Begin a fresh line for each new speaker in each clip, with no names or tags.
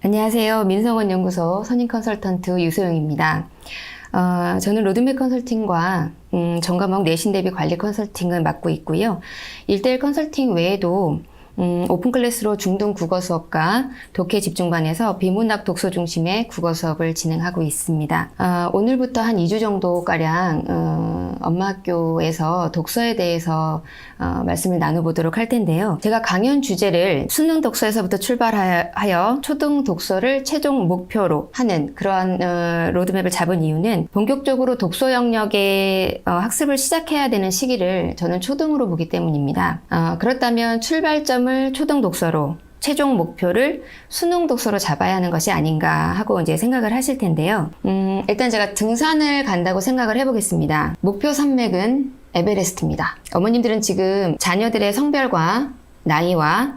안녕하세요. 민성원연구소 선임 컨설턴트 유소영입니다. 저는 로드맵 컨설팅과 전과목 내신 대비 관리 컨설팅을 맡고 있고요. 1:1 컨설팅 외에도 오픈 클래스로 중등 국어 수업과 독해 집중반에서 비문학 독서 중심의 국어 수업을 진행하고 있습니다. 오늘부터 한 2주 정도가량 엄마 학교에서 독서에 대해서 말씀을 나눠보도록 할 텐데요. 제가 강연 주제를 수능 독서에서부터 출발하여 초등 독서를 최종 목표로 하는 그러한 로드맵을 잡은 이유는 본격적으로 독서 영역의 학습을 시작해야 되는 시기를 저는 초등으로 보기 때문입니다. 그렇다면 출발점을 초등 독서로, 최종 목표를 수능 독서로 잡아야 하는 것이 아닌가 하고 이제 생각을 하실 텐데요. 일단 제가 등산을 간다고 생각을 해보겠습니다. 목표 산맥은 에베레스트입니다. 어머님들은 지금 자녀들의 성별과 나이와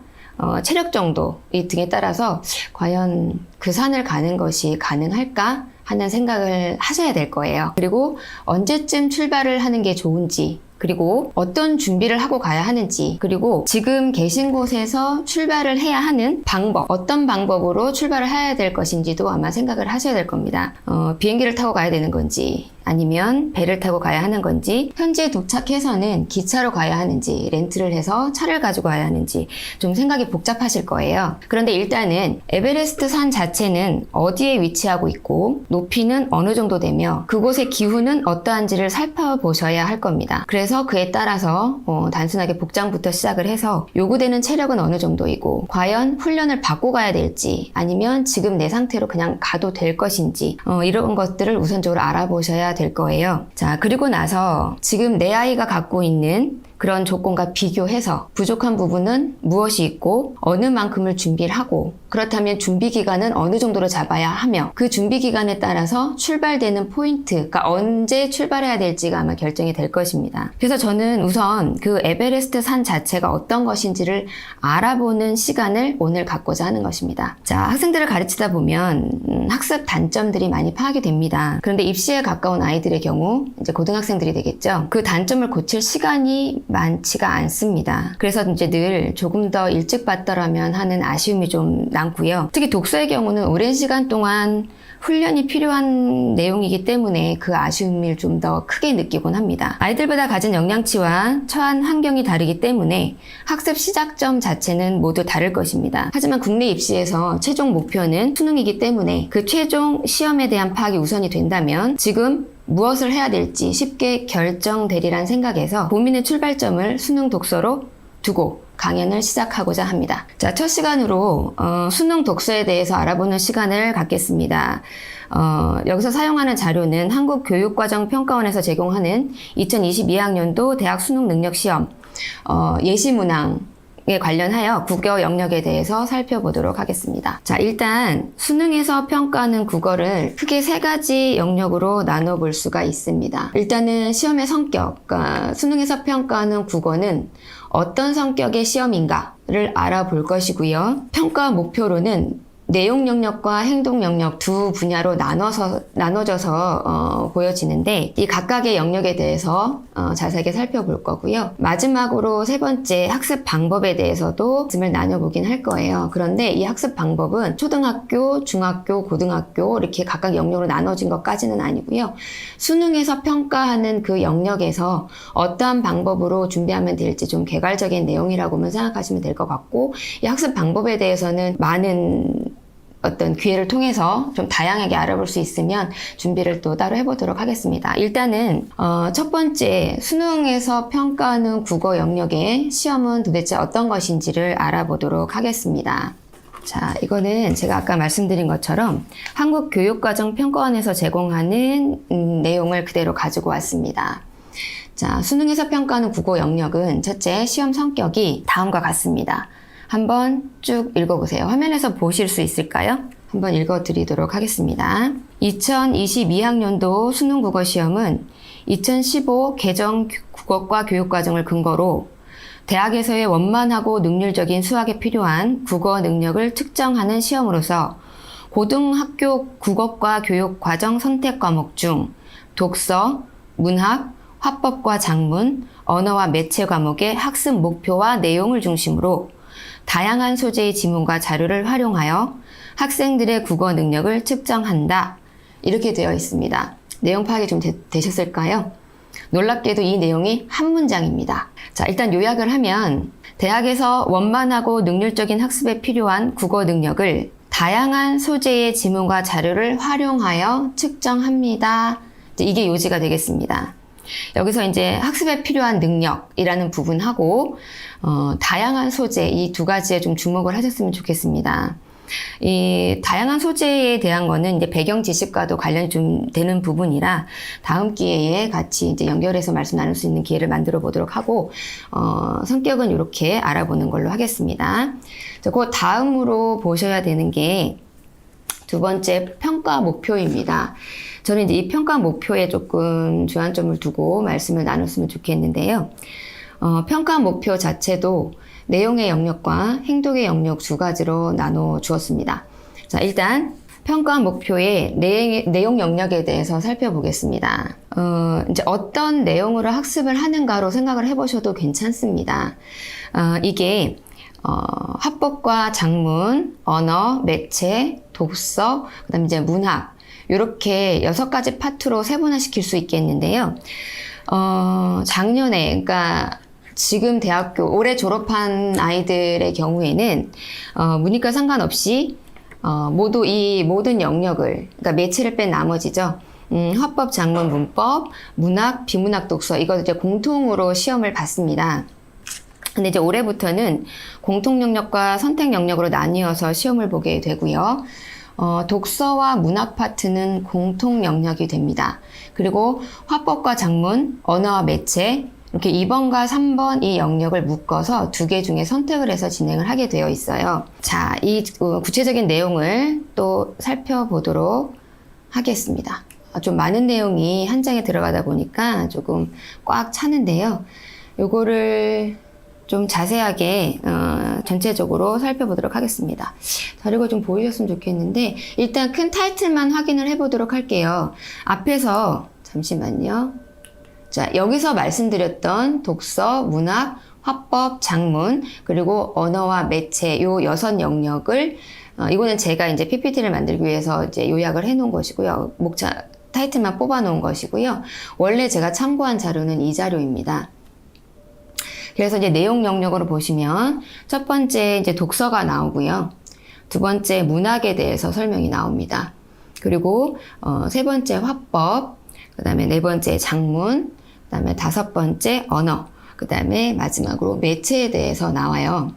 체력 정도 이 등에 따라서 과연 그 산을 가는 것이 가능할까 하는 생각을 하셔야 될 거예요. 그리고 언제쯤 출발을 하는 게 좋은지, 그리고 어떤 준비를 하고 가야 하는지, 그리고 지금 계신 곳에서 출발을 해야 하는 방법, 어떤 방법으로 출발을 해야 될 것인지도 아마 생각을 하셔야 될 겁니다. 비행기를 타고 가야 되는 건지, 아니면 배를 타고 가야 하는 건지, 현재 도착해서는 기차로 가야 하는지, 렌트를 해서 차를 가지고 가야 하는지 좀 생각이 복잡하실 거예요. 그런데 일단은 에베레스트 산 자체는 어디에 위치하고 있고 높이는 어느 정도 되며 그곳의 기후는 어떠한지를 살펴보셔야 할 겁니다. 그래서 그에 따라서 단순하게 복장부터 시작을 해서 요구되는 체력은 어느 정도이고 과연 훈련을 받고 가야 될지 아니면 지금 내 상태로 그냥 가도 될 것인지 이런 것들을 우선적으로 알아보셔야 될 거예요. 자, 그리고 나서 지금 내 아이가 갖고 있는 그런 조건과 비교해서 부족한 부분은 무엇이 있고 어느 만큼을 준비를 하고 그렇다면 준비 기간은 어느 정도로 잡아야 하며 그 준비 기간에 따라서 출발되는 포인트, 그러니까 언제 출발해야 될지가 아마 결정이 될 것입니다. 그래서 저는 우선 그 에베레스트 산 자체가 어떤 것인지를 알아보는 시간을 오늘 갖고자 하는 것입니다. 자, 학생들을 가르치다 보면 학습 단점들이 많이 파악이 됩니다. 그런데 입시에 가까운 아이들의 경우 이제 고등학생들이 되겠죠. 그 단점을 고칠 시간이 많지가 않습니다. 그래서 이제 늘 조금 더 일찍 봤더라면 하는 아쉬움이 좀 남고요. 특히 독서의 경우는 오랜 시간 동안 훈련이 필요한 내용이기 때문에 그 아쉬움을 좀 더 크게 느끼곤 합니다. 아이들마다 가진 역량치와 처한 환경이 다르기 때문에 학습 시작점 자체는 모두 다를 것입니다. 하지만 국내 입시에서 최종 목표는 수능이기 때문에 그 최종 시험에 대한 파악이 우선이 된다면 지금 무엇을 해야 될지 쉽게 결정되리란 생각에서 고민의 출발점을 수능 독서로 두고 강연을 시작하고자 합니다. 자, 첫 시간으로 수능 독서에 대해서 알아보는 시간을 갖겠습니다. 여기서 사용하는 자료는 한국교육과정평가원에서 제공하는 2022학년도 대학 수능 능력 시험 예시문항 에 관련하여 국어 영역에 대해서 살펴보도록 하겠습니다. 자, 일단 수능에서 평가하는 국어를 크게 3가지 영역으로 나눠볼 수가 있습니다. 일단은 시험의 성격, 그러니까 수능에서 평가하는 국어는 어떤 성격의 시험인가를 알아볼 것이고요. 평가 목표로는 내용 영역과 행동 영역 두 분야로 나눠져서 보여지는데 이 각각의 영역에 대해서 자세하게 살펴볼 거고요. 마지막으로 3번째 학습 방법에 대해서도 말씀을 나눠보긴 할 거예요. 그런데 이 학습 방법은 초등학교, 중학교, 고등학교 이렇게 각각 영역으로 나눠진 것까지는 아니고요. 수능에서 평가하는 그 영역에서 어떠한 방법으로 준비하면 될지 좀 개괄적인 내용이라고만 생각하시면 될 것 같고 이 학습 방법에 대해서는 많은 어떤 기회를 통해서 좀 다양하게 알아볼 수 있으면 준비를 또 따로 해보도록 하겠습니다. 일단은 첫 번째 수능에서 평가하는 국어 영역의 시험은 도대체 어떤 것인지를 알아보도록 하겠습니다. 자, 이거는 제가 아까 말씀드린 것처럼 한국교육과정평가원에서 제공하는 내용을 그대로 가지고 왔습니다. 자, 수능에서 평가하는 국어 영역은 첫째, 시험 성격이 다음과 같습니다. 한번 쭉 읽어보세요. 화면에서 보실 수 있을까요? 한번 읽어드리도록 하겠습니다. 2022학년도 수능 국어 시험은 2015 개정 국어과 교육과정을 근거로 대학에서의 원만하고 능률적인 수학에 필요한 국어 능력을 측정하는 시험으로서 고등학교 국어과 교육과정 선택 과목 중 독서, 문학, 화법과 작문, 언어와 매체 과목의 학습 목표와 내용을 중심으로 다양한 소재의 지문과 자료를 활용하여 학생들의 국어 능력을 측정한다. 이렇게 되어 있습니다. 내용 파악이 좀 되셨을까요? 놀랍게도 이 내용이 한 문장입니다. 자, 일단 요약을 하면 대학에서 원만하고 능률적인 학습에 필요한 국어 능력을 다양한 소재의 지문과 자료를 활용하여 측정합니다. 이게 요지가 되겠습니다. 여기서 이제 학습에 필요한 능력이라는 부분하고 다양한 소재 이 두 가지에 좀 주목을 하셨으면 좋겠습니다. 이 다양한 소재에 대한 거는 이제 배경 지식과도 관련이 좀 되는 부분이라 다음 기회에 같이 이제 연결해서 말씀 나눌 수 있는 기회를 만들어 보도록 하고 성격은 이렇게 알아보는 걸로 하겠습니다. 그 다음으로 보셔야 되는 게 두 번째 평가 목표입니다. 저는 이제 이 평가 목표에 조금 주안점을 두고 말씀을 나눴으면 좋겠는데요. 평가 목표 자체도 내용의 영역과 행동의 영역 두 가지로 나눠 주었습니다. 자, 일단 평가 목표의 내용 영역에 대해서 살펴보겠습니다. 이제 어떤 내용으로 학습을 하는가로 생각을 해보셔도 괜찮습니다. 이게 화법과 작문, 언어, 매체, 독서, 그다음에 이제 문학 이렇게 6가지 파트로 세분화시킬 수 있겠는데요. 작년에 그러니까 지금 대학교 올해 졸업한 아이들의 경우에는 문이과 상관없이 모두 이 모든 영역을 그러니까 매체를 뺀 나머지죠. 화법, 작문, 문법, 문학, 비문학, 독서 이거 이제 공통으로 시험을 봤습니다. 근데 이제 올해부터는 공통 영역과 선택 영역으로 나뉘어서 시험을 보게 되고요. 독서와 문학 파트는 공통 영역이 됩니다. 그리고 화법과 작문, 언어와 매체 이렇게 2번과 3번 이 영역을 묶어서 2개 중에 선택을 해서 진행을 하게 되어 있어요. 자, 이 구체적인 내용을 또 살펴보도록 하겠습니다. 좀 많은 내용이 한 장에 들어가다 보니까 조금 꽉 차는데요. 요거를 좀 자세하게 전체적으로 살펴보도록 하겠습니다. 자료가 좀 보이셨으면 좋겠는데 일단 큰 타이틀만 확인을 해보도록 할게요. 앞에서 잠시만요. 자, 여기서 말씀드렸던 독서, 문학, 화법, 작문, 그리고 언어와 매체 요 6 영역을 이거는 제가 이제 PPT를 만들기 위해서 이제 요약을 해 놓은 것이고요. 목차 타이틀만 뽑아 놓은 것이고요. 원래 제가 참고한 자료는 이 자료입니다. 그래서 이제 내용 영역으로 보시면 첫 번째 이제 독서가 나오고요. 두 번째 문학에 대해서 설명이 나옵니다. 그리고 세 번째 화법, 그 다음에 네 번째 작문, 그 다음에 5번째 언어, 그 다음에 마지막으로 매체에 대해서 나와요.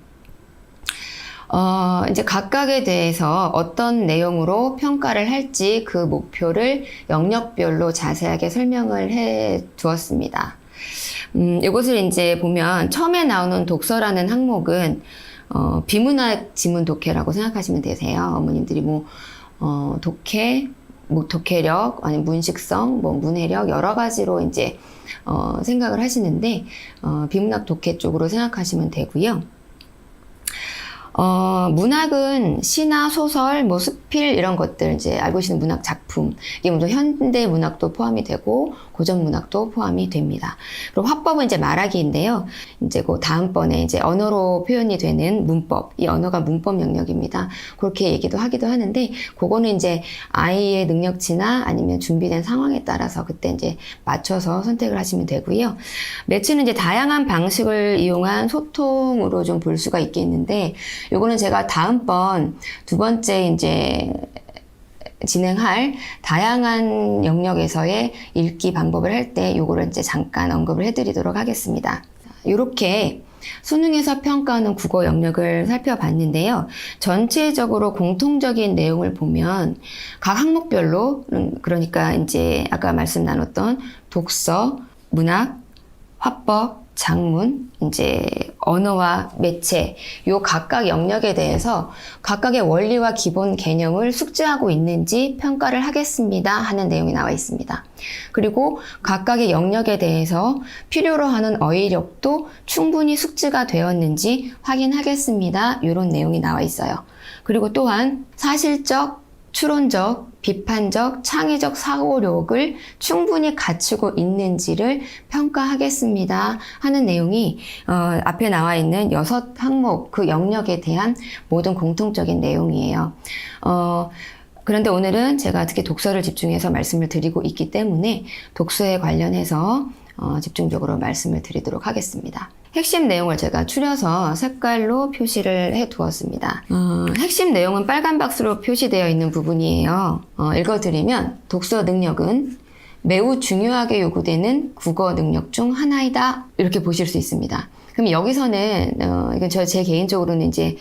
이제 각각에 대해서 어떤 내용으로 평가를 할지 그 목표를 영역별로 자세하게 설명을 해 두었습니다. 이것을 이제 보면 처음에 나오는 독서라는 항목은 비문학 지문 독해라고 생각하시면 되세요. 어머님들이 뭐 독해, 뭐 독해력, 아니면 문식성, 뭐 문해력 여러 가지로 이제 생각을 하시는데 비문학 독해 쪽으로 생각하시면 되고요. 문학은 시나 소설, 뭐 수필 이런 것들 이제 알고 계시는 문학 작품 이게 모두 현대 문학도 포함이 되고 고전 문학도 포함이 됩니다. 그리고 화법은 이제 말하기인데요. 이제 그 다음번에 이제 언어로 표현이 되는 문법, 이 언어가 문법 영역입니다. 그렇게 얘기도 하기도 하는데 그거는 이제 아이의 능력치나 아니면 준비된 상황에 따라서 그때 이제 맞춰서 선택을 하시면 되고요. 매체는 이제 다양한 방식을 이용한 소통으로 좀 볼 수가 있겠는데 요거는 제가 다음번 두 번째 이제 진행할 다양한 영역에서의 읽기 방법을 할 때 요거를 이제 잠깐 언급을 해드리도록 하겠습니다. 이렇게 수능에서 평가하는 국어 영역을 살펴봤는데요. 전체적으로 공통적인 내용을 보면 각 항목별로 그러니까 이제 아까 말씀 나눴던 독서, 문학, 화법, 작문, 이제 언어와 매체 요 각각 영역에 대해서 각각의 원리와 기본 개념을 숙지하고 있는지 평가를 하겠습니다 하는 내용이 나와 있습니다. 그리고 각각의 영역에 대해서 필요로 하는 어휘력도 충분히 숙지가 되었는지 확인하겠습니다. 이런 내용이 나와 있어요. 그리고 또한 사실적 추론적, 비판적, 창의적 사고력을 충분히 갖추고 있는지를 평가하겠습니다 하는 내용이 앞에 나와 있는 6항목 그 영역에 대한 모든 공통적인 내용이에요. 그런데 오늘은 제가 특히 독서를 집중해서 말씀을 드리고 있기 때문에 독서에 관련해서 집중적으로 말씀을 드리도록 하겠습니다. 핵심 내용을 제가 추려서 색깔로 표시를 해 두었습니다. 핵심 내용은 빨간 박스로 표시되어 있는 부분이에요. 읽어드리면 독서 능력은 매우 중요하게 요구되는 국어 능력 중 하나이다. 이렇게 보실 수 있습니다. 그럼 여기서는 이건 제 개인적으로는 이제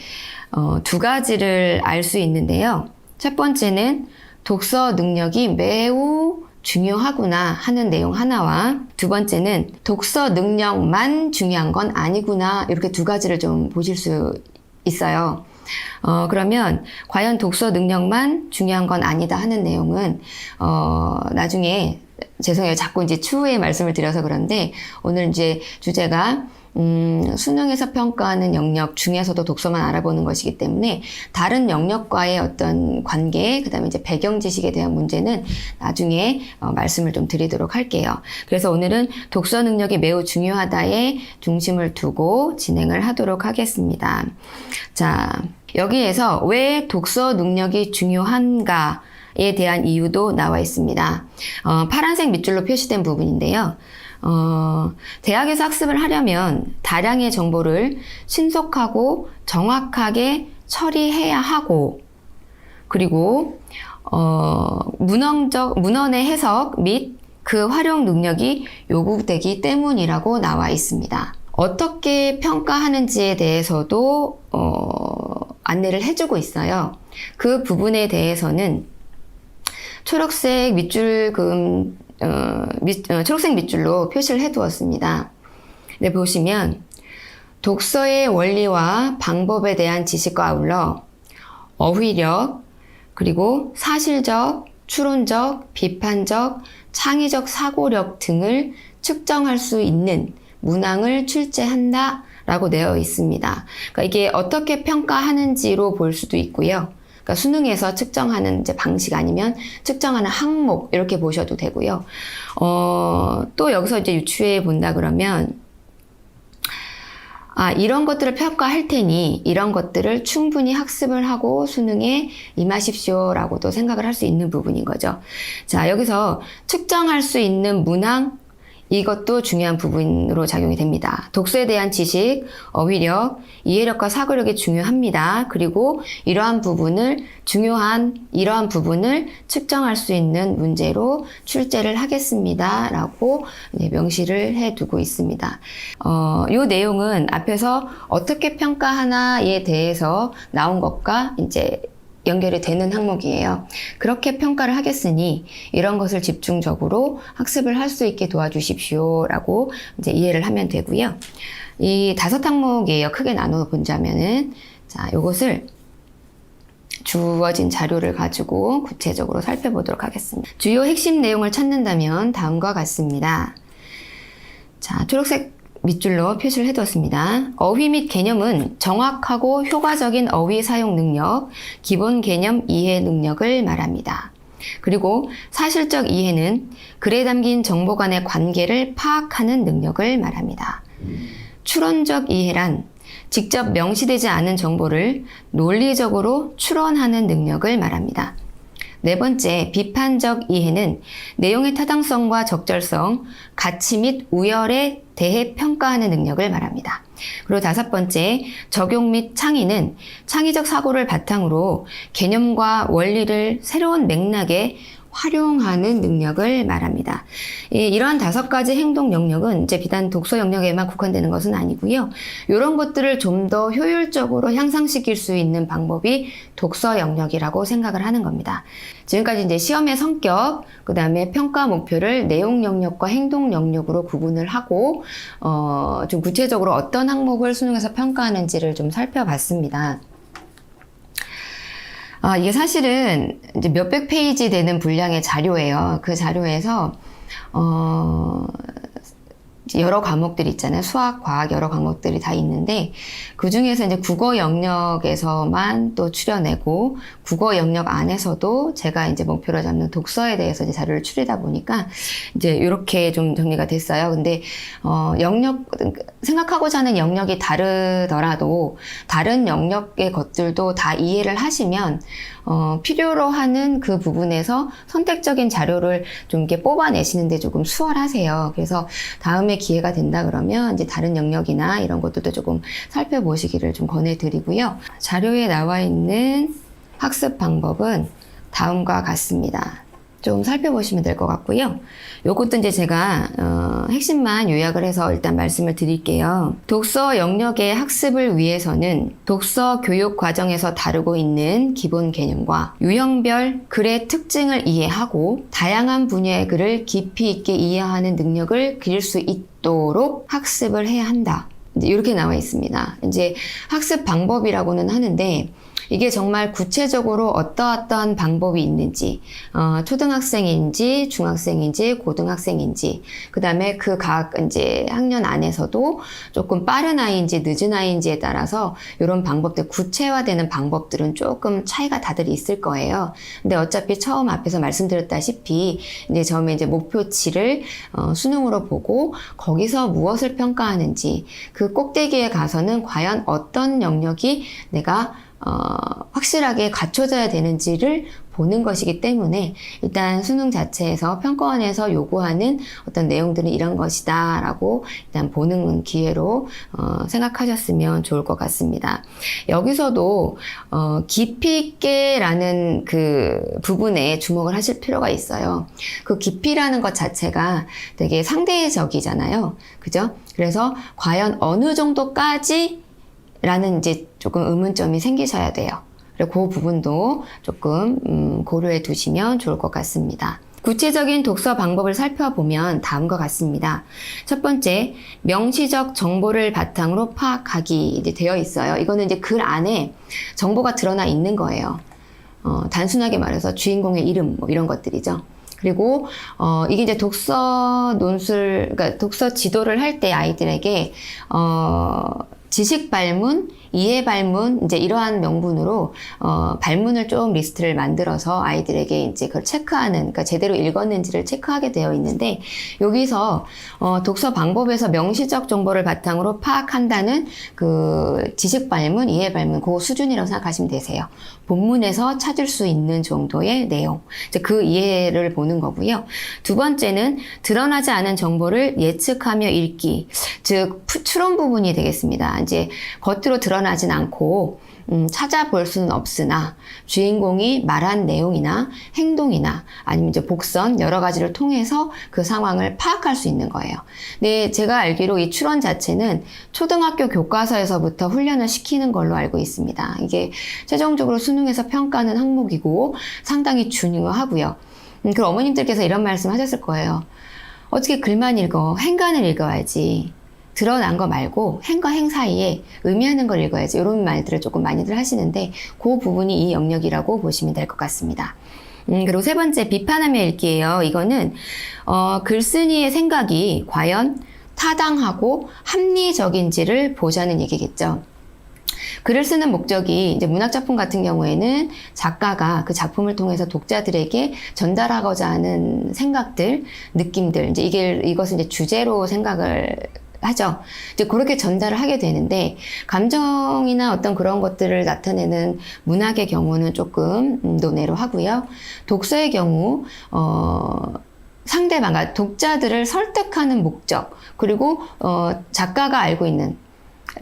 2가지를 알 수 있는데요. 첫 번째는 독서 능력이 매우 중요하구나 하는 내용 하나와 두 번째는 독서 능력만 중요한 건 아니구나 이렇게 2가지를 좀 보실 수 있어요. 그러면 과연 독서 능력만 중요한 건 아니다 하는 내용은 나중에 죄송해요. 자꾸 이제 추후에 말씀을 드려서 그런데 오늘 이제 주제가 수능에서 평가하는 영역 중에서도 독서만 알아보는 것이기 때문에 다른 영역과의 어떤 관계, 그 다음에 이제 배경 지식에 대한 문제는 나중에 말씀을 좀 드리도록 할게요. 그래서 오늘은 독서 능력이 매우 중요하다에 중심을 두고 진행을 하도록 하겠습니다. 자, 여기에서 왜 독서 능력이 중요한가에 대한 이유도 나와 있습니다. 파란색 밑줄로 표시된 부분인데요. 대학에서 학습을 하려면 다량의 정보를 신속하고 정확하게 처리해야 하고, 그리고, 문헌의 해석 및 그 활용 능력이 요구되기 때문이라고 나와 있습니다. 어떻게 평가하는지에 대해서도, 안내를 해주고 있어요. 그 부분에 대해서는 초록색 밑줄 초록색 밑줄로 표시를 해 두었습니다. 네, 보시면 독서의 원리와 방법에 대한 지식과 아울러 어휘력, 그리고 사실적, 추론적, 비판적, 창의적 사고력 등을 측정할 수 있는 문항을 출제한다 라고 되어 있습니다. 그러니까 이게 어떻게 평가하는지로 볼 수도 있고요. 그러니까 수능에서 측정하는 이제 방식 아니면 측정하는 항목 이렇게 보셔도 되고요. 또 여기서 이제 유추해 본다 그러면 이런 것들을 평가할 테니 이런 것들을 충분히 학습을 하고 수능에 임하십시오라고도 생각을 할 수 있는 부분인 거죠. 자, 여기서 측정할 수 있는 문항 이것도 중요한 부분으로 작용이 됩니다. 독서에 대한 지식, 어휘력, 이해력과 사고력이 중요합니다. 그리고 이러한 부분을 측정할 수 있는 문제로 출제를 하겠습니다. 라고 명시를 해두고 있습니다. 이 내용은 앞에서 어떻게 평가하나에 대해서 나온 것과 이제 연결이 되는 항목이에요. 그렇게 평가를 하겠으니 이런 것을 집중적으로 학습을 할 수 있게 도와주십시오 라고 이제 이해를 하면 되고요. 이 5항목이에요. 크게 나눠 본다면은 자, 요것을 주어진 자료를 가지고 구체적으로 살펴보도록 하겠습니다. 주요 핵심 내용을 찾는다면 다음과 같습니다. 자, 초록색 밑줄로 표시를 해두었습니다. 어휘 및 개념은 정확하고 효과적인 어휘 사용 능력, 기본 개념 이해 능력을 말합니다. 그리고 사실적 이해는 글에 담긴 정보 간의 관계를 파악하는 능력을 말합니다. 추론적 이해란 직접 명시되지 않은 정보를 논리적으로 추론하는 능력을 말합니다. 네 번째, 비판적 이해는 내용의 타당성과 적절성, 가치 및 우열에 대해 평가하는 능력을 말합니다. 그리고 5번째, 적용 및 창의는 창의적 사고를 바탕으로 개념과 원리를 새로운 맥락에 활용하는 능력을 말합니다. 이러한 5가지 행동 영역은 이제 비단 독서 영역에만 국한되는 것은 아니고요. 이런 것들을 좀 더 효율적으로 향상시킬 수 있는 방법이 독서 영역이라고 생각을 하는 겁니다. 지금까지 이제 시험의 성격, 그 다음에 평가 목표를 내용 영역과 행동 영역으로 구분을 하고, 좀 구체적으로 어떤 항목을 수능에서 평가하는지를 좀 살펴봤습니다. 이게 사실은 이제 몇백 페이지 되는 분량의 자료예요. 그 자료에서, 여러 과목들이 있잖아요. 수학, 과학 여러 과목들이 다 있는데 그 중에서 이제 국어 영역에서만 또 추려내고 국어 영역 안에서도 제가 이제 목표로 잡는 독서에 대해서 이제 자료를 추리다 보니까 이제 이렇게 좀 정리가 됐어요. 근데 영역 생각하고자 하는 영역이 다르더라도 다른 영역의 것들도 다 이해를 하시면 필요로 하는 그 부분에서 선택적인 자료를 좀 이렇게 뽑아내시는데 조금 수월하세요. 그래서 다음에 기회가 된다 그러면 이제 다른 영역이나 이런 것들도 조금 살펴보시기를 좀 권해드리고요. 자료에 나와 있는 학습 방법은 다음과 같습니다. 좀 살펴보시면 될 것 같고요. 요것도 이제 제가 핵심만 요약을 해서 일단 말씀을 드릴게요. 독서 영역의 학습을 위해서는 독서 교육 과정에서 다루고 있는 기본 개념과 유형별 글의 특징을 이해하고 다양한 분야의 글을 깊이 있게 이해하는 능력을 기를 수 있도록 학습을 해야 한다. 이제 이렇게 나와 있습니다. 이제 학습 방법이라고는 하는데 이게 정말 구체적으로 어떠한 방법이 있는지, 초등학생인지, 중학생인지, 고등학생인지, 그 다음에 그 각 이제 학년 안에서도 조금 빠른 아이인지 늦은 아이인지에 따라서 이런 방법들, 구체화되는 방법들은 조금 차이가 다들 있을 거예요. 근데 어차피 처음 앞에서 말씀드렸다시피, 이제 처음에 이제 목표치를 수능으로 보고 거기서 무엇을 평가하는지, 그 꼭대기에 가서는 과연 어떤 영역이 내가 확실하게 갖춰져야 되는지를 보는 것이기 때문에 일단 수능 자체에서 평가원에서 요구하는 어떤 내용들은 이런 것이다 라고 일단 보는 기회로 생각하셨으면 좋을 것 같습니다. 여기서도 깊이 있게 라는 그 부분에 주목을 하실 필요가 있어요. 그 깊이라는 것 자체가 되게 상대적이잖아요. 그죠? 그래서 과연 어느 정도까지 라는 이제 조금 의문점이 생기셔야 돼요. 그리고 그 부분도 조금 고려해 두시면 좋을 것 같습니다. 구체적인 독서 방법을 살펴보면 다음과 같습니다. 첫 번째, 명시적 정보를 바탕으로 파악하기 이제 되어 있어요. 이거는 이제 글 안에 정보가 드러나 있는 거예요. 단순하게 말해서 주인공의 이름 뭐 이런 것들이죠. 그리고 이게 이제 독서 논술, 그러니까 독서 지도를 할 때 아이들에게 지식 발문, 이해 발문, 이제 이러한 명분으로, 발문을 좀 리스트를 만들어서 아이들에게 이제 그걸 체크하는, 그러니까 제대로 읽었는지를 체크하게 되어 있는데, 여기서, 독서 방법에서 명시적 정보를 바탕으로 파악한다는 그 지식 발문, 이해 발문, 그 수준이라고 생각하시면 되세요. 본문에서 찾을 수 있는 정도의 내용. 이제 그 이해를 보는 거고요. 두 번째는 드러나지 않은 정보를 예측하며 읽기. 즉, 추론 부분이 되겠습니다. 이제 겉으로 드러나진 않고 찾아볼 수는 없으나 주인공이 말한 내용이나 행동이나 아니면 이제 복선 여러 가지를 통해서 그 상황을 파악할 수 있는 거예요. 근데 제가 알기로 이 추론 자체는 초등학교 교과서에서부터 훈련을 시키는 걸로 알고 있습니다. 이게 최종적으로 수능에서 평가하는 항목이고 상당히 중요하고요. 그럼 어머님들께서 이런 말씀 하셨을 거예요. 어떻게 글만 읽어? 행간을 읽어야지. 드러난 거 말고 행과 행 사이에 의미하는 걸 읽어야지 이런 말들을 조금 많이들 하시는데 그 부분이 이 영역이라고 보시면 될 것 같습니다. 그리고 세 번째 비판하며 읽기예요. 이거는 글쓴이의 생각이 과연 타당하고 합리적인지를 보자는 얘기겠죠. 글을 쓰는 목적이 이제 문학작품 같은 경우에는 작가가 그 작품을 통해서 독자들에게 전달하고자 하는 생각들, 느낌들, 이제 이것을 이제 주제로 생각을 하죠. 이제 그렇게 전달을 하게 되는데 감정이나 어떤 그런 것들을 나타내는 문학의 경우는 조금 논외로 하고요. 독서의 경우 상대방, 그러니까 독자들을 설득하는 목적 그리고 작가가 알고 있는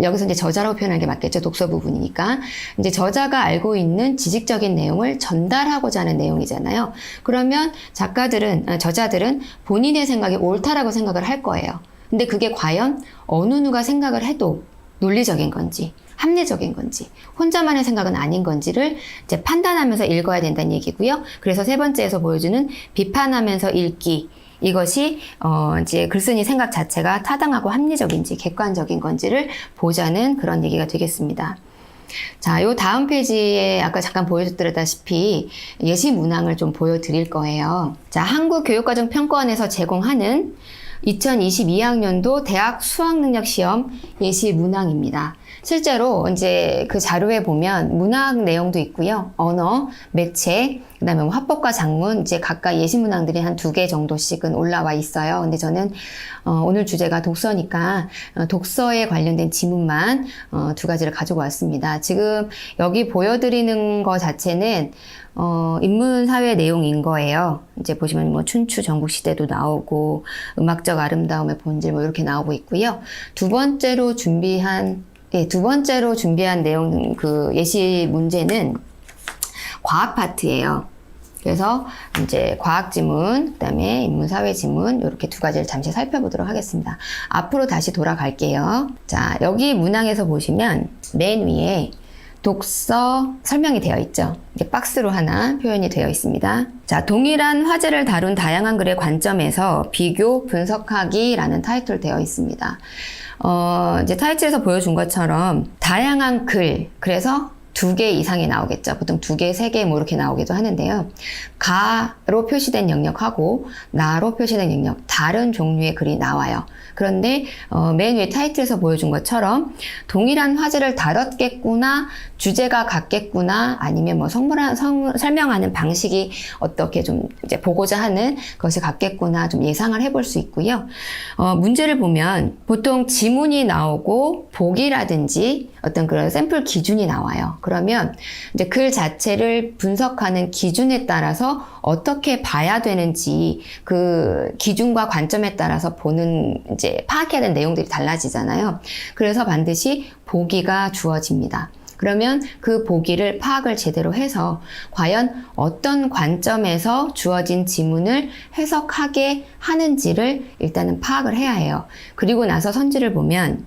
여기서 이제 저자라고 표현하는 게 맞겠죠. 독서 부분이니까. 이제 저자가 알고 있는 지식적인 내용을 전달하고자 하는 내용이잖아요. 그러면 저자들은 본인의 생각이 옳다라고 생각을 할 거예요. 근데 그게 과연 어느 누가 생각을 해도 논리적인 건지, 합리적인 건지, 혼자만의 생각은 아닌 건지를 이제 판단하면서 읽어야 된다는 얘기고요. 그래서 세 번째에서 보여주는 비판하면서 읽기. 이것이 이제 글쓴이 생각 자체가 타당하고 합리적인지 객관적인 건지를 보자는 그런 얘기가 되겠습니다. 자, 요 다음 페이지에 아까 잠깐 보여드렸다시피 예시 문항을 좀 보여드릴 거예요. 자, 한국교육과정평가원에서 제공하는 2022학년도 대학 수학능력시험 예시 문항입니다. 실제로 이제 그 자료에 보면 문학 내용도 있고요. 언어, 매체, 그다음에 뭐 화법과 작문, 이제 각각 예시 문항들이 한 2개 정도씩은 올라와 있어요. 근데 저는 오늘 주제가 독서니까 독서에 관련된 지문만 2가지를 가지고 왔습니다. 지금 여기 보여드리는 거 자체는 인문사회 내용인 거예요. 이제 보시면 뭐 춘추 전국시대도 나오고 음악적 아름다움의 본질 뭐 이렇게 나오고 있고요. 두 번째로 준비한 내용 그 예시 문제는 과학 파트예요. 그래서 이제 과학 지문, 그다음에 인문사회 지문 이렇게 2가지를 잠시 살펴보도록 하겠습니다. 앞으로 다시 돌아갈게요. 자, 여기 문항에서 보시면 맨 위에 독서 설명이 되어 있죠. 이게 박스로 하나 표현이 되어 있습니다. 자, 동일한 화제를 다룬 다양한 글의 관점에서 비교 분석하기라는 타이틀 되어 있습니다. 이제 타이틀에서 보여준 것처럼 다양한 글, 그래서 2개 이상이 나오겠죠. 보통 2개, 3개 뭐 이렇게 나오기도 하는데요. 가로 표시된 영역하고 나로 표시된 영역, 다른 종류의 글이 나와요. 그런데 맨 위에 타이틀에서 보여준 것처럼 동일한 화제를 다뤘겠구나, 주제가 같겠구나, 아니면 뭐 설명하는 방식이 어떻게 좀 이제 보고자 하는 것이 같겠구나 좀 예상을 해볼 수 있고요. 문제를 보면 보통 지문이 나오고 보기라든지 어떤 그런 샘플 기준이 나와요. 그러면 이제 글 자체를 분석하는 기준에 따라서 어떻게 봐야 되는지 그 기준과 관점에 따라서 보는 이제 파악해야 되는 내용들이 달라지잖아요. 그래서 반드시 보기가 주어집니다. 그러면 그 보기를 파악을 제대로 해서 과연 어떤 관점에서 주어진 지문을 해석하게 하는지를 일단은 파악을 해야 해요. 그리고 나서 선지를 보면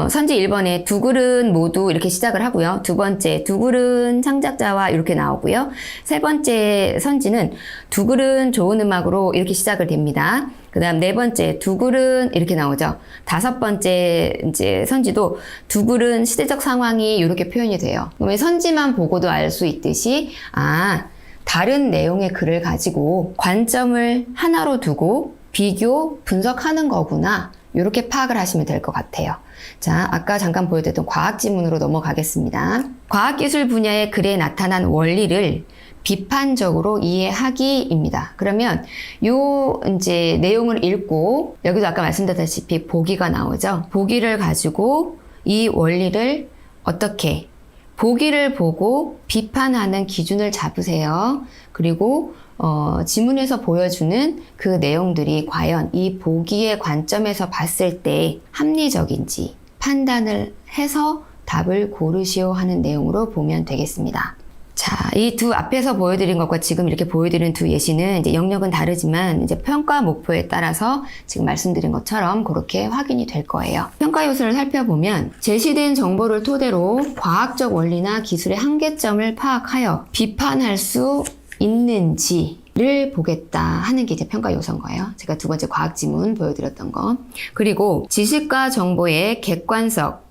선지 1번에 2글은 모두 이렇게 시작을 하고요. 2번째 2글은 창작자와 이렇게 나오고요. 3번째 선지는 2글은 좋은 음악으로 이렇게 시작을 됩니다. 그 다음 4번째 2글은 이렇게 나오죠. 5번째 이제 선지도 2글은 시대적 상황이 이렇게 표현이 돼요. 그러면 선지만 보고도 알 수 있듯이 다른 내용의 글을 가지고 관점을 하나로 두고 비교, 분석하는 거구나. 이렇게 파악을 하시면 될 것 같아요. 자, 아까 잠깐 보여드렸던 과학 지문으로 넘어가겠습니다. 과학기술 분야의 글에 나타난 원리를 비판적으로 이해하기입니다. 그러면 요 이제 내용을 읽고 여기도 아까 말씀드렸다시피 보기가 나오죠. 보기를 가지고 이 원리를 어떻게 보기를 보고 비판하는 기준을 잡으세요. 그리고 지문에서 보여주는 그 내용들이 과연 이 보기의 관점에서 봤을 때 합리적인지 판단을 해서 답을 고르시오 하는 내용으로 보면 되겠습니다. 자, 이 앞에서 보여드린 것과 지금 이렇게 보여드린 2 예시는 이제 영역은 다르지만 이제 평가 목표에 따라서 지금 말씀드린 것처럼 그렇게 확인이 될 거예요. 평가 요소를 살펴보면 제시된 정보를 토대로 과학적 원리나 기술의 한계점을 파악하여 비판할 수 있는지를 보겠다 하는 게 이제 평가 요소인 거예요. 제가 2번째 과학 지문 보여드렸던 거. 그리고 지식과 정보의 객관성,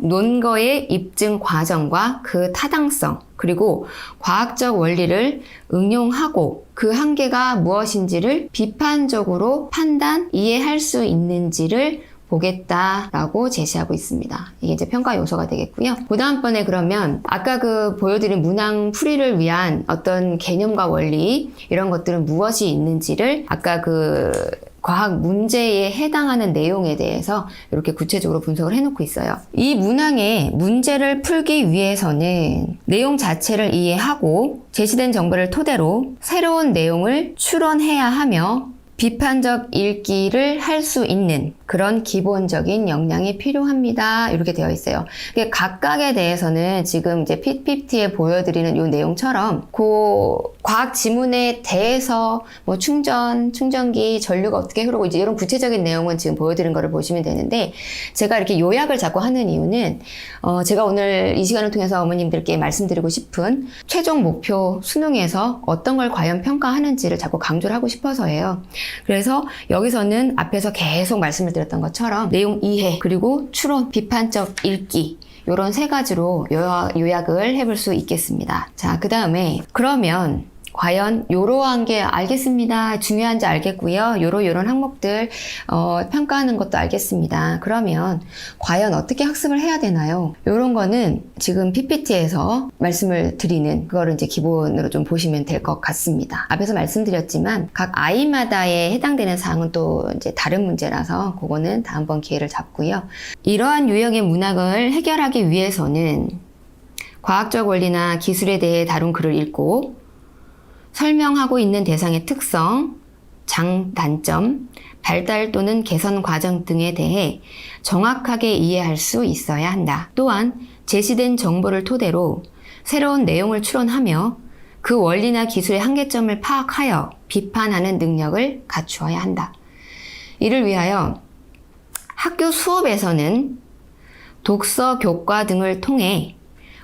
논거의 입증 과정과 그 타당성, 그리고 과학적 원리를 응용하고 그 한계가 무엇인지를 비판적으로 판단, 이해할 수 있는지를 보겠다라고 제시하고 있습니다. 이게 이제 평가 요소가 되겠고요. 그 다음번에 그러면 아까 그 보여드린 문항 풀이를 위한 어떤 개념과 원리 이런 것들은 무엇이 있는지를 아까 그 과학 문제에 해당하는 내용에 대해서 이렇게 구체적으로 분석을 해놓고 있어요. 이 문항의 문제를 풀기 위해서는 내용 자체를 이해하고 제시된 정보를 토대로 새로운 내용을 추론해야 하며 비판적 읽기를 할 수 있는 그런 기본적인 역량이 필요합니다. 이렇게 되어 있어요. 각각에 대해서는 지금 이제 PPT에 보여드리는 이 내용처럼 그 과학 지문에 대해서 뭐 충전기, 전류가 어떻게 흐르고 이제 이런 구체적인 내용은 지금 보여드린 거를 보시면 되는데 제가 이렇게 요약을 자꾸 하는 이유는 제가 오늘 이 시간을 통해서 어머님들께 말씀드리고 싶은 최종 목표 수능에서 어떤 걸 과연 평가하는지를 자꾸 강조를 하고 싶어서예요. 그래서 여기서는 앞에서 계속 말씀을 드렸던 것처럼 내용 이해, 그리고 추론, 비판적 읽기 이런 3가지로 요약을 해볼 수 있겠습니다. 자, 그 다음에 그러면 과연 요러한 게 알겠습니다. 중요한지 알겠고요. 요런 항목들 평가하는 것도 알겠습니다. 그러면 과연 어떻게 학습을 해야 되나요? 요런 거는 지금 PPT에서 말씀을 드리는 그거를 이제 기본으로 좀 보시면 될 것 같습니다. 앞에서 말씀드렸지만 각 아이마다에 해당되는 사항은 또 이제 다른 문제라서 그거는 다음번 기회를 잡고요. 이러한 유형의 문항을 해결하기 위해서는 과학적 원리나 기술에 대해 다룬 글을 읽고 설명하고 있는 대상의 특성, 장단점, 발달 또는 개선 과정 등에 대해 정확하게 이해할 수 있어야 한다. 또한 제시된 정보를 토대로 새로운 내용을 추론하며 그 원리나 기술의 한계점을 파악하여 비판하는 능력을 갖추어야 한다. 이를 위하여 학교 수업에서는 독서, 교과 등을 통해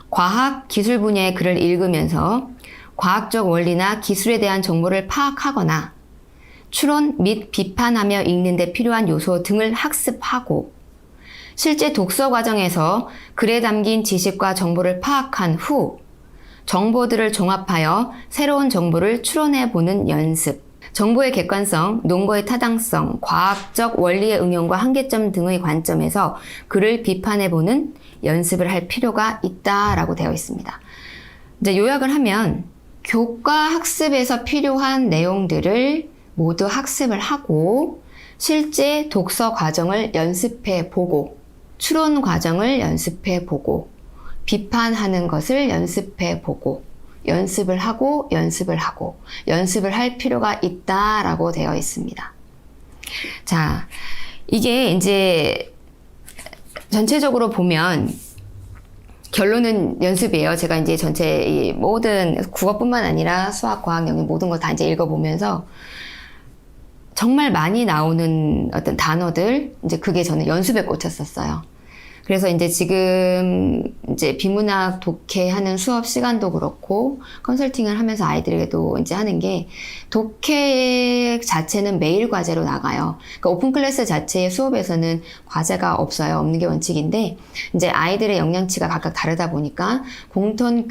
과학, 기술 분야의 글을 읽으면서 과학적 원리나 기술에 대한 정보를 파악하거나 추론 및 비판하며 읽는 데 필요한 요소 등을 학습하고 실제 독서 과정에서 글에 담긴 지식과 정보를 파악한 후 정보들을 종합하여 새로운 정보를 추론해보는 연습, 정보의 객관성, 논거의 타당성, 과학적 원리의 응용과 한계점 등의 관점에서 글을 비판해보는 연습을 할 필요가 있다라고 되어 있습니다. 이제 요약을 하면 교과 학습에서 필요한 내용들을 모두 학습을 하고 실제 독서 과정을 연습해 보고 추론 과정을 연습해 보고 비판하는 것을 연습해 보고 연습을 하고 연습을 할 필요가 있다라고 되어 있습니다. 자, 이게 이제 전체적으로 보면 결론은 연습이에요. 제가 이제 전체 이 모든 국어뿐만 아니라 수학, 과학, 영역 모든 걸 다 이제 읽어보면서 정말 많이 나오는 어떤 단어들, 이제 그게 저는 연습에 꽂혔었어요. 그래서 이제 지금 이제 비문학 독해하는 수업 시간도 그렇고 컨설팅을 하면서 아이들에게도 이제 하는 게 독해 자체는 매일 과제로 나가요. 그러니까 오픈 클래스 자체의 수업에서는 과제가 없어요. 없는 게 원칙인데 이제 아이들의 역량치가 각각 다르다 보니까 공통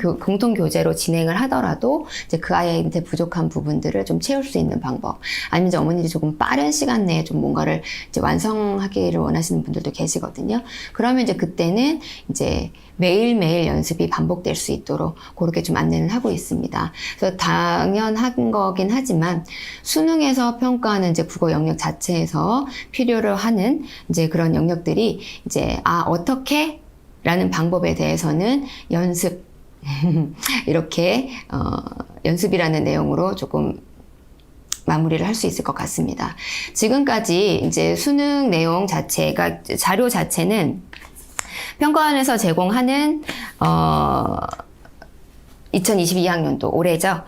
교재로 진행을 하더라도 이제 그 아이한테 부족한 부분들을 좀 채울 수 있는 방법. 아니면 이제 어머니들이 조금 빠른 시간 내에 좀 뭔가를 이제 완성하기를 원하시는 분들도 계시거든요. 그러면 이제 그때는 이제 매일매일 연습이 반복될 수 있도록 그렇게 좀 안내를 하고 있습니다. 그래서 당연한 거긴 하지만 수능에서 평가하는 이제 국어 영역 자체에서 필요로 하는 이제 그런 영역들이 이제 어떻게? 라는 방법에 대해서는 연습 이렇게 연습이라는 내용으로 조금 마무리를 할 수 있을 것 같습니다. 지금까지 이제 수능 내용 자체가 자료 자체는 평가원에서 제공하는 2022학년도 올해죠.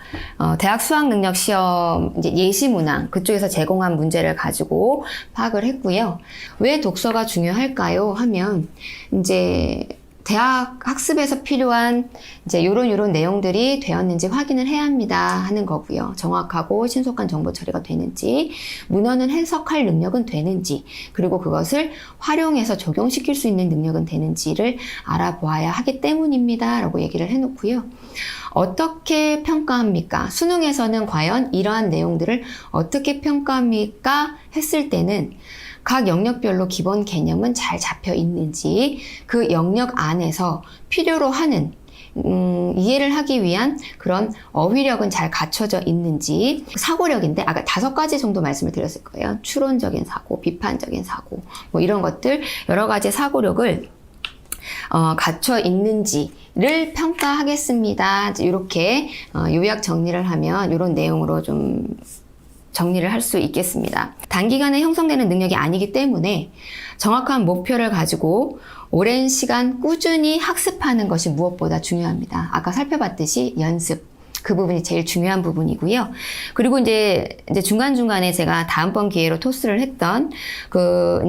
대학 수학능력시험 이제 예시문항 그쪽에서 제공한 문제를 가지고 파악을 했고요. 왜 독서가 중요할까요? 하면 이제 대학 학습에서 필요한 이제 요런 내용들이 되었는지 확인을 해야 합니다 하는 거고요. 정확하고 신속한 정보 처리가 되는지, 문헌은 해석할 능력은 되는지, 그리고 그것을 활용해서 적용시킬 수 있는 능력은 되는지를 알아보아야 하기 때문입니다 라고 얘기를 해놓고요. 어떻게 평가합니까? 수능에서는 과연 이러한 내용들을 어떻게 평가합니까? 했을 때는 각 영역별로 기본 개념은 잘 잡혀 있는지, 그 영역 안에서 필요로 하는 이해를 하기 위한 그런 어휘력은 잘 갖춰져 있는지, 사고력인데 아까 5가지 정도 말씀을 드렸을 거예요. 추론적인 사고, 비판적인 사고, 뭐 이런 것들 여러 가지 사고력을 갖춰 있는지를 평가하겠습니다. 이렇게 요약 정리를 하면 이런 내용으로 좀 정리를 할 수 있겠습니다. 단기간에 형성되는 능력이 아니기 때문에 정확한 목표를 가지고 오랜 시간 꾸준히 학습하는 것이 무엇보다 중요합니다. 아까 살펴봤듯이 연습. 그 부분이 제일 중요한 부분이고요. 그리고 이제 중간중간에 제가 다음번 기회로 토스를 했던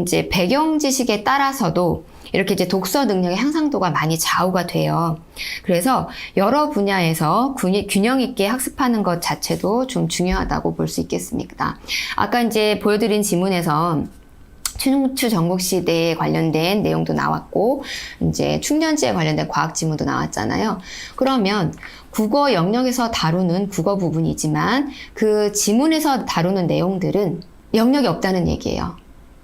이제 배경 지식에 따라서도 이렇게 이제 독서 능력의 향상도가 많이 좌우가 돼요. 그래서 여러 분야에서 균형 있게 학습하는 것 자체도 좀 중요하다고 볼 수 있겠습니다. 아까 이제 보여드린 지문에서 춘추 전국시대에 관련된 내용도 나왔고, 이제 충전지에 관련된 과학 지문도 나왔잖아요. 그러면 국어 영역에서 다루는 국어 부분이지만 그 지문에서 다루는 내용들은 영역이 없다는 얘기예요.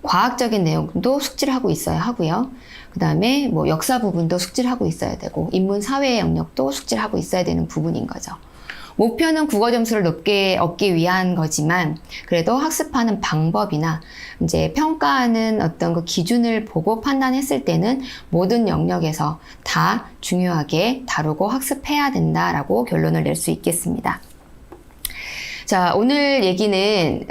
과학적인 내용도 숙지를 하고 있어야 하고요. 그 다음에 뭐 역사 부분도 숙지를 하고 있어야 되고 인문 사회의 영역도 숙지를 하고 있어야 되는 부분인 거죠. 목표는 국어 점수를 높게 얻기 위한 거지만 그래도 학습하는 방법이나 이제 평가하는 어떤 그 기준을 보고 판단했을 때는 모든 영역에서 다 중요하게 다루고 학습해야 된다라고 결론을 낼 수 있겠습니다. 자, 오늘 얘기는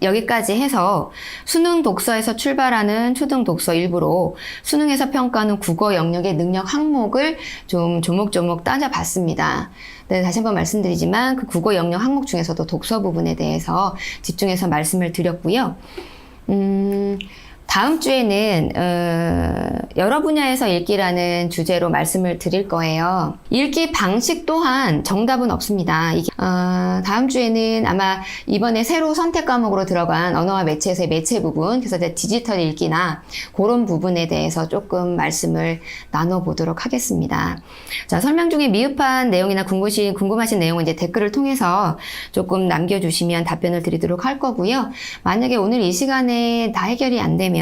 여기까지 해서 수능 독서에서 출발하는 초등 독서 일부로 수능에서 평가하는 국어 영역의 능력 항목을 좀 조목조목 따져봤습니다. 네, 다시 한번 말씀드리지만 그 국어 영역 항목 중에서도 독서 부분에 대해서 집중해서 말씀을 드렸고요. 다음 주에는 여러 분야에서 읽기라는 주제로 말씀을 드릴 거예요. 읽기 방식 또한 정답은 없습니다. 다음 주에는 아마 이번에 새로 선택 과목으로 들어간 언어와 매체에서의 매체 부분, 그래서 디지털 읽기나 그런 부분에 대해서 조금 말씀을 나눠보도록 하겠습니다. 자, 설명 중에 미흡한 내용이나 궁금하신 내용은 이제 댓글을 통해서 조금 남겨주시면 답변을 드리도록 할 거고요. 만약에 오늘 이 시간에 다 해결이 안 되면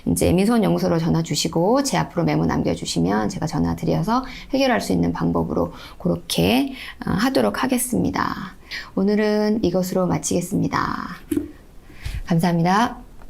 이제 민소원연구소로 전화 주시고 제 앞으로 메모 남겨주시면 제가 전화 드려서 해결할 수 있는 방법으로 그렇게 하도록 하겠습니다. 오늘은 이것으로 마치겠습니다. 감사합니다.